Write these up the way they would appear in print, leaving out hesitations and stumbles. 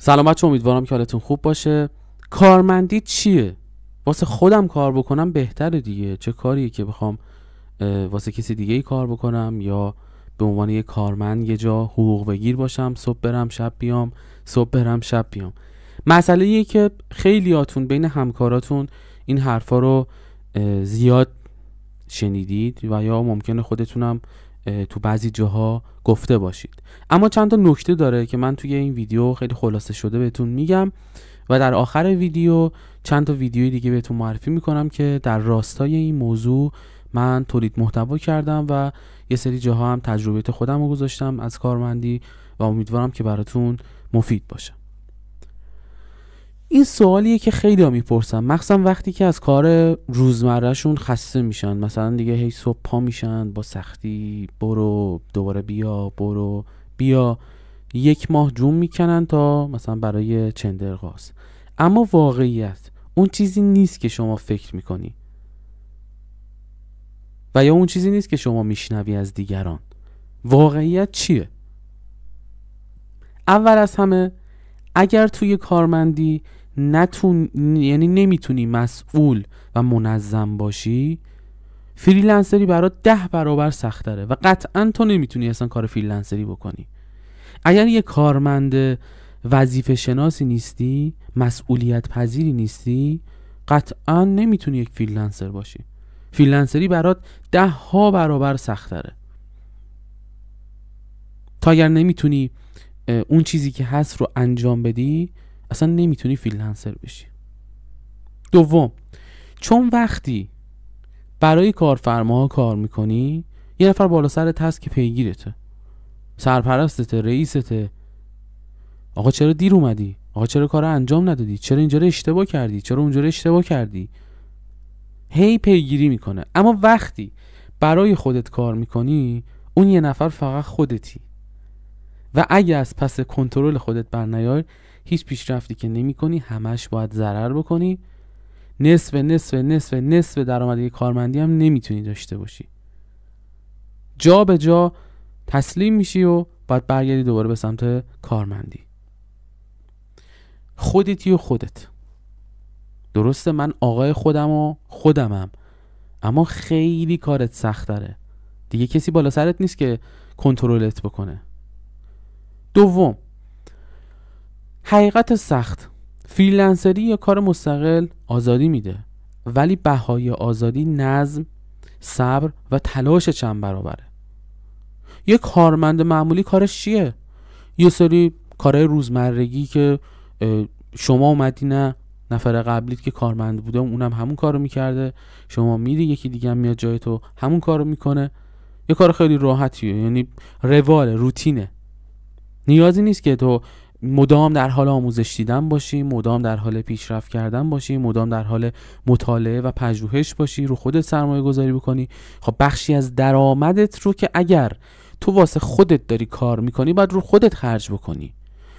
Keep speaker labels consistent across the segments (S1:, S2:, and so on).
S1: سلام بچه، امیدوارم که حالتون خوب باشه. کارمندی چیه؟ واسه خودم کار بکنم بهتره دیگه. چه کاریه که بخوام واسه کسی دیگه ای کار بکنم یا به عنوان یه کارمند یه جا حقوق بگیر باشم، صبح برم شب بیام، صبح برم شب بیام. مسئله ایه که خیلیاتون بین همکاراتون این حرفا رو زیاد شنیدید و یا ممکنه خودتونم تو بعضی جاها گفته باشید، اما چند تا نکته داره که من توی این ویدیو خیلی خلاصه شده بهتون میگم و در آخر ویدیو چند تا ویدیوی دیگه بهتون معرفی میکنم که در راستای این موضوع من تولید محتوا کردم و یه سری جاها هم تجربیات خودم رو گذاشتم از کارمندی و امیدوارم که براتون مفید باشه. این سوالیه که خیلی ها میپرسن، مخصوصا وقتی که از کار روزمرهشون خسته میشن، مثلا دیگه هی صبح پا میشن با سختی برو دوباره بیا برو بیا، 1 ماه جون میکنن تا مثلا برای چندرغاز. اما واقعیت اون چیزی نیست که شما فکر میکنی و یا اون چیزی نیست که شما میشنوی از دیگران. واقعیت چیه؟ اول از همه اگر توی کارمندی یعنی نمیتونی مسئول و منظم باشی، فریلنسری برات 10 برابر سخت‌تره و قطعا تو نمیتونی اصلا کار فریلنسری بکنی. اگر یه کارمند وظیفه شناسی نیستی، مسئولیت پذیری نیستی، قطعا نمیتونی یک فریلنسر باشی. فریلنسری برات 10 برابر سخت‌تره. تا اگر نمیتونی اون چیزی که هست رو انجام بدی، اصلا نمیتونی فریلنسر بشی. دوم، چون وقتی برای کارفرماها کار میکنی، یه نفر بالا سرت هست که پیگیرته، سرپرستته، رئیسته. آقا چرا دیر اومدی؟ آقا چرا کار انجام ندادی؟ چرا اینجا رو اشتباه کردی؟ چرا اونجا رو اشتباه کردی؟ هی پیگیری میکنه. اما وقتی برای خودت کار میکنی، اون یه نفر فقط خودتی و اگه از پس کنترل خودت بر نیای، هیچ پیشرفتی که نمی کنی، همش باید ضرر بکنی. نصف درآمدی کارمندی هم نمیتونی داشته باشی. جا به جا تسلیم میشی و باید برگردی دوباره به سمت کارمندی. خودتی و خودت. درسته من آقای خودمم، اما خیلی کارت سخت داره دیگه. کسی بالا سرت نیست که کنترلت بکنه. دوم، حقیقت سخت، فریلنسری یا کار مستقل آزادی میده، ولی بهای آزادی نظم، صبر و تلاش چند برابره. یه کارمند معمولی کارش چیه؟ یه سری کارهای روزمرگی که شما اومدی، نه نفر قبلیت که کارمند بوده اونم همون کارو میکرده، شما میری یکی دیگه هم میاد جای تو همون کارو میکنه. یه کار خیلی راحتیه، یعنی رواله، روتینه. نیازی نیست که تو مدام در حال آموزش دیدن باشی، مدام در حال پیشرفت کردن باشی، مدام در حال مطالعه و پژوهش باشی، رو خودت سرمایه گذاری بکنی. خب بخشی از درآمدت رو که اگر تو واسه خودت داری کار میکنی باید رو خودت خرج بکنی.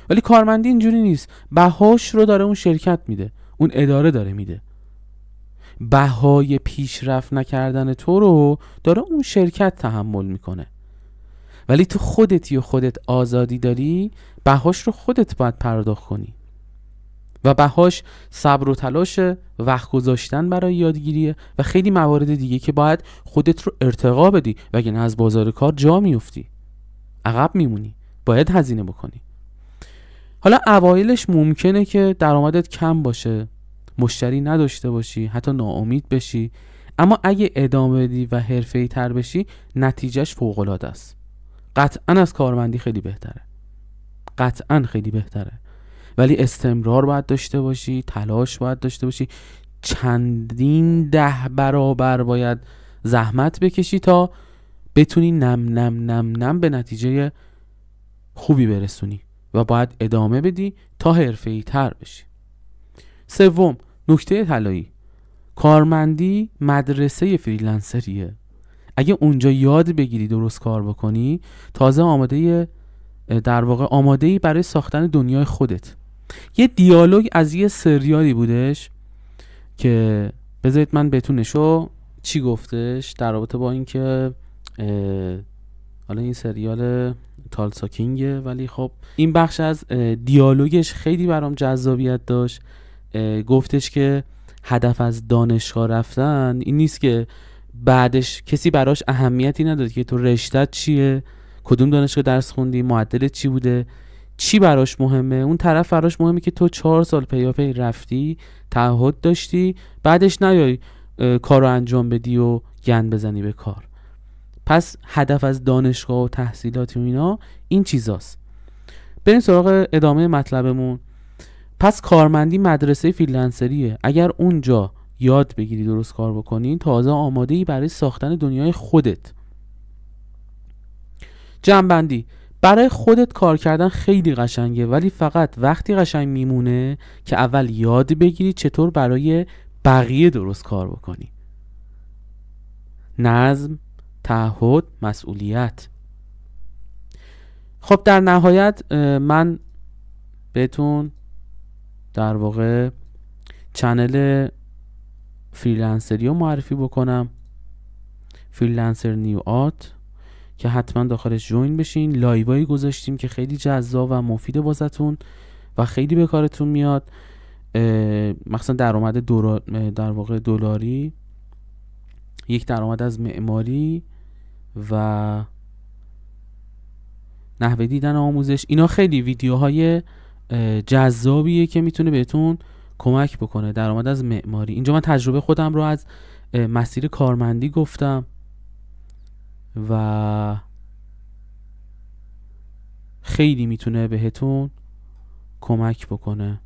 S1: ولی کارمندی اینجوری نیست. بهاش رو داره اون شرکت میده، اون اداره داره میده. بهای پیشرفت نکردن تو رو داره اون شرکت تحمل میکنه. ولی تو خودتی و خودت آزادی داری، بهاش رو خودت باید پرداخت کنی و بهاش صبر و تلاش، وقت گذاشتن برای یادگیریه و خیلی موارد دیگه که باید خودت رو ارتقا بدی، وگرنه از بازار کار جا میفتی، عقب میمونی، باید هزینه بکنی. حالا اوایلش ممکنه که درآمدت کم باشه، مشتری نداشته باشی، حتی ناامید بشی، اما اگه ادامه بدی و حرفه‌ای تر بشی، نتیجهش فوق‌العاده است. قطعاً از کارمندی خیلی بهتره، قطعاً خیلی بهتره. ولی استمرار باید داشته باشی، تلاش باید داشته باشی، چندین 10 برابر باید زحمت بکشی تا بتونی نم به نتیجه خوبی برسونی و باید ادامه بدی تا حرفه‌ای تر بشی. سوم، نکته طلایی، کارمندی مدرسه فریلنسریه. اگه اونجا یاد بگیری درست کار بکنی، تازه آماده‌ای برای ساختن دنیای خودت. یه دیالوگ از یه سریالی بودش که بذارید من بهتون نشو چی گفتش در رابطه با این که حالا این سریال تالسا کینگه، ولی خب این بخش از دیالوگش خیلی برام جذابیت داشت. گفتش که هدف از دانشگاه رفتن این نیست که بعدش کسی براش اهمیتی نداره که تو رشتت چیه، کدوم دانشگاه درس خوندی، معدلت چی بوده، چی براش مهمه. اون طرف براش مهمه که تو 4 سال پیاپی رفتی، تعهد داشتی، بعدش نیای کارو انجام بدی و گند بزنی به کار. پس هدف از دانشگاه و تحصیلات و اینا این چیزاست. بریم سراغ ادامه مطلبمون. پس کارمندی مدرسه فریلنسریه. اگر اونجا یاد بگیری درست کار بکنی، تازه آماده‌ای برای ساختن دنیای خودت. جمع‌بندی: برای خودت کار کردن خیلی قشنگه، ولی فقط وقتی قشنگ میمونه که اول یاد بگیری چطور برای بقیه درست کار بکنی. نظم، تعهد، مسئولیت. خب در نهایت من بهتون در واقع چنل فریلنسری رو معرفی بکنم، فریلنسر نیو آرت، که حتما داخلش جوین بشین. لایوایی گذاشتیم که خیلی جذاب و مفید واسهتون و خیلی به کارتون میاد. مثلا درآمد در واقع دلاری، یک درآمد از معماری و نحوه دیدن آموزش. اینا خیلی ویدیوهای جذابیه که میتونه بهتون کمک بکنه. درآمد از معماری، اینجا من تجربه خودم رو از مسیر کارمندی گفتم و خیلی میتونه بهتون کمک بکنه.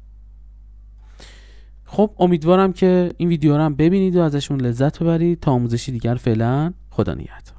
S1: خب امیدوارم که این ویدیو رو هم ببینید و ازشون لذت ببرید. تا آموزشی دیگر، فعلا خدا نگهدار.